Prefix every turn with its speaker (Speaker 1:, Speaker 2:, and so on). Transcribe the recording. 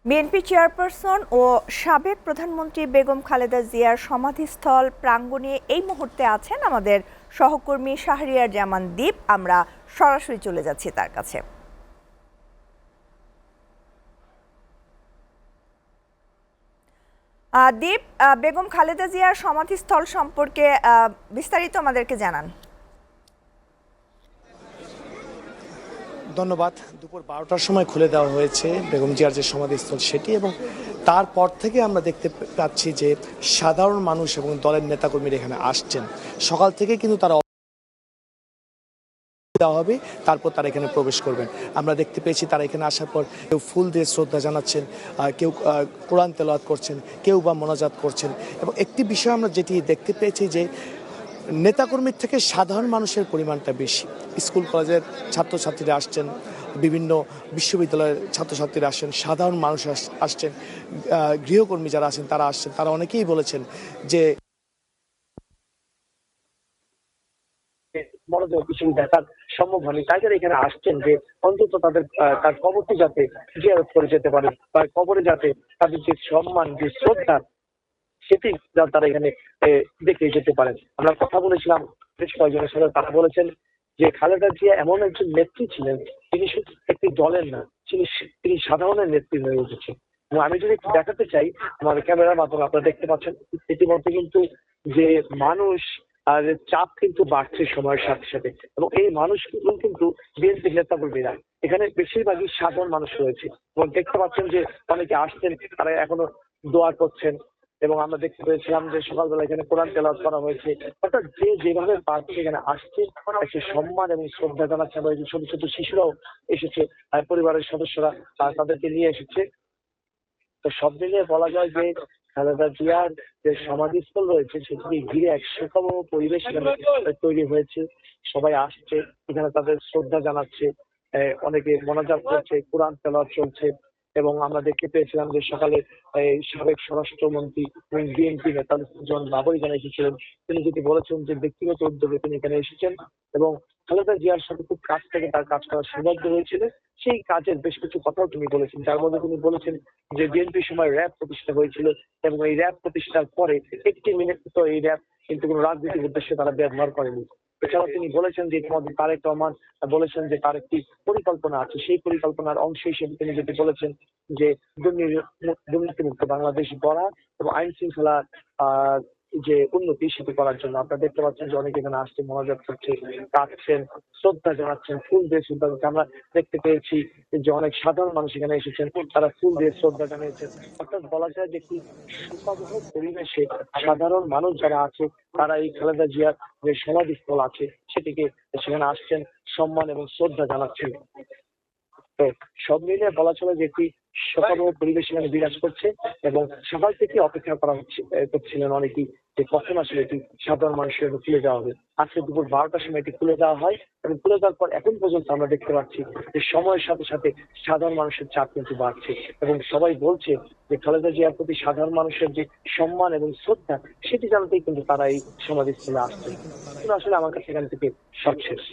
Speaker 1: BNP chairperson ও সাবেক প্রধানমন্ত্রী বেগম খালেদা জিয়ার সমাধিস্থল প্রাঙ্গণে এই মুহূর্তে আছেন আমাদের সহকর্মী শাহরিয়ার জামান দীপ। আমরা সরাসরি চলে যাচ্ছি তার কাছে। দীপ, বেগম খালেদা জিয়ার সমাধিস্থল সম্পর্কে বিস্তারিত আমাদেরকে জানান।
Speaker 2: ধন্যবাদ। দুপুর 12টার সময় খুলে দেওয়া হয়েছে বেগম জিয়ার যে সমাধিস্থল সেটি, এবং তারপর থেকে আমরা দেখতে পাচ্ছি যে সাধারণ মানুষ এবং দলের নেতাকর্মীরা এখানে আসছেন। সকাল থেকে কিন্তু তারা দেওয়া হবে, তারপর তারা এখানে প্রবেশ করবেন। আমরা দেখতে পেয়েছি তারা এখানে আসার পর কেউ ফুল দিয়ে শ্রদ্ধা জানাচ্ছেন, কেউ কোরআন তেলাওয়াত করছেন, কেউ বা মোনাজাত করছেন। এবং একটি বিষয় আমরা যেটি দেখতে পেয়েছি যে নেতাকর্মীর থেকে সাধারণ মানুষের পরিমাণটা বেশি। স্কুল কলেজের ছাত্রছাত্রীরা আসছেন, বিভিন্ন বিশ্ববিদ্যালয়ের ছাত্রছাত্রীরা আসছেন, সাধারণ মানুষ আসছেন, গৃহকর্মী যারা আছেন তারা আসছেন। তারা অনেকেই বলেছেন যে মনোযোগ কিছু দেখার সম্ভব হয়নি, তাই যারা এখানে আসছেন যে অন্তত তার কবরটি যাতে জিয়ারত করে যেতে পারে, বা কবরে যাতে তাদের যে সম্মান, যে শ্রদ্ধা, সেটি তারা এখানে দেখে যেতে পারেন। আমরা কথা বলেছিলাম বেশ কয়েকজনের সাথে, তারা বলেছেন যে খালেদা জিয়া এমন একজন নেত্রী ছিলেন, তিনি শুধু একটি দলের না, তিনি সাধারণের নেত্রী হয়ে উঠেছেন। এবং আমি যদি একটু দেখাতে চাই, আমার ক্যামেরার মাধ্যমে আপনারা দেখতে পাচ্ছেন ইতিমধ্যে কিন্তু যে মানুষ আর চাপ কিন্তু বাড়ছে সময়ের সাথে সাথে, এবং এই মানুষগুলো কিন্তু বিএনপি নেতাকর্মীরা, এখানে বেশিরভাগই সাধারণ মানুষ রয়েছে। এবং দেখতে পাচ্ছেন যে অনেকে আসছেন, তারা এখনো দোয়া করছেন। এবং আমরা দেখতে পেয়েছিলাম যে সকালবেলা এখানে কোরআন তেলাওয়াত করা হয়েছে। অর্থাৎ যে যেভাবে পারছে এখানে আসছে, একটা সম্মান এবং শ্রদ্ধা জানাচ্ছে। আমরা ছোট ছোট শিশুরাও এসেছে, পরিবারের সদস্যরা তাদেরকে নিয়ে এসেছে। তো সব মিলিয়ে বলা যায় যে খালেদা জিয়ার যে সমাধিস্থল রয়েছে সেটিকে ঘিরে এক সুখম পরিবেশ তৈরি হয়েছে। সবাই আসছে, এখানে তাদের শ্রদ্ধা জানাচ্ছে, অনেকে মোনাজাত করছে, কোরআন তেলাওয়াত চলছে। এবং আমরা দেখতে পেয়েছিলাম যে সকালে সাবেক স্বরাষ্ট্রমন্ত্রী এবং বিএনপি নেতা জন বাবর এখানে এসেছিলেন। তিনি যেটি বলেছেন যে ব্যক্তিগত উদ্যোগে তিনি এখানে এসেছেন, এবং খালেদা জিয়ার সাথে খুব কাছ থেকে তার কাজ করার সৌভাগ্য হয়েছিল। সেই কাজের বেশ কিছু কথাও তিনি বলেছেন, যার মধ্যে তিনি বলেছেন যে বিএনপির সময় র্যাব প্রতিষ্ঠা হয়েছিল, এবং এই র্যাব প্রতিষ্ঠার পরে একটি মিনিট তো এই র্যাব কিন্তু কোনো রাজনৈতিক উদ্দেশ্যে তারা ব্যবহার করেনি। এছাড়াও তিনি বলেছেন যে ইতিমধ্যে তারেক রহমান বলেছেন যে তার একটি পরিকল্পনা আছে, সেই পরিকল্পনার অংশ হিসেবে তিনি যেটি বলেছেন যে দুর্নীতিমুক্ত বাংলাদেশ গড়া এবং আইন শৃঙ্খলা যে উন্নতি সেটি করার জন্য। আপনারা দেখতে পাচ্ছেন যে অনেকে এখানে আসছে, মোনাজাত করছে, কাঁদছেন, শ্রদ্ধা জানাচ্ছেন, ফুল দিয়ে শ্রদ্ধা জানাচ্ছেন। আমরা দেখতে পেয়েছি যে অনেক সাধারণ মানুষ এখানে এসেছেন, তারা ফুল দিয়ে শ্রদ্ধা জানিয়েছেন। অর্থাৎ বলা যায় যে একটি শোকাবহ পরিবেশে সাধারণ মানুষ যারা আছে তারা এই খালেদা জিয়ার যে সমাধিস্থল আছে সেটিকে সেখানে আসছেন, সম্মান এবং শ্রদ্ধা জানাচ্ছেন। তো সব মিলিয়ে বলা চলে যে একটি শোকাবহ পরিবেশ এখানে বিরাজ করছে, এবং সকাল থেকে অপেক্ষা করা করছিলেন অনেকেই যে কখন আসলে এটি সাধারণ মানুষের খুলে দেওয়া হবে। আজকে দুপুর 12টার সময় এটি খুলে দেওয়া হয়, এবং খুলে দেওয়ার পর এখন পর্যন্ত আমরা দেখতে পাচ্ছি যে সময়ের সাথে সাথে সাধারণ মানুষের চাপ কিন্তু বাড়ছে, এবং সবাই বলছে যে খালেদা জিয়ার প্রতি সাধারণ মানুষের যে সম্মান এবং শ্রদ্ধা সেটি জানতেই কিন্তু তারা এই সমাধিস্থলে আসছে। আসলে আমার কাছে এখান থেকে সব শেষ।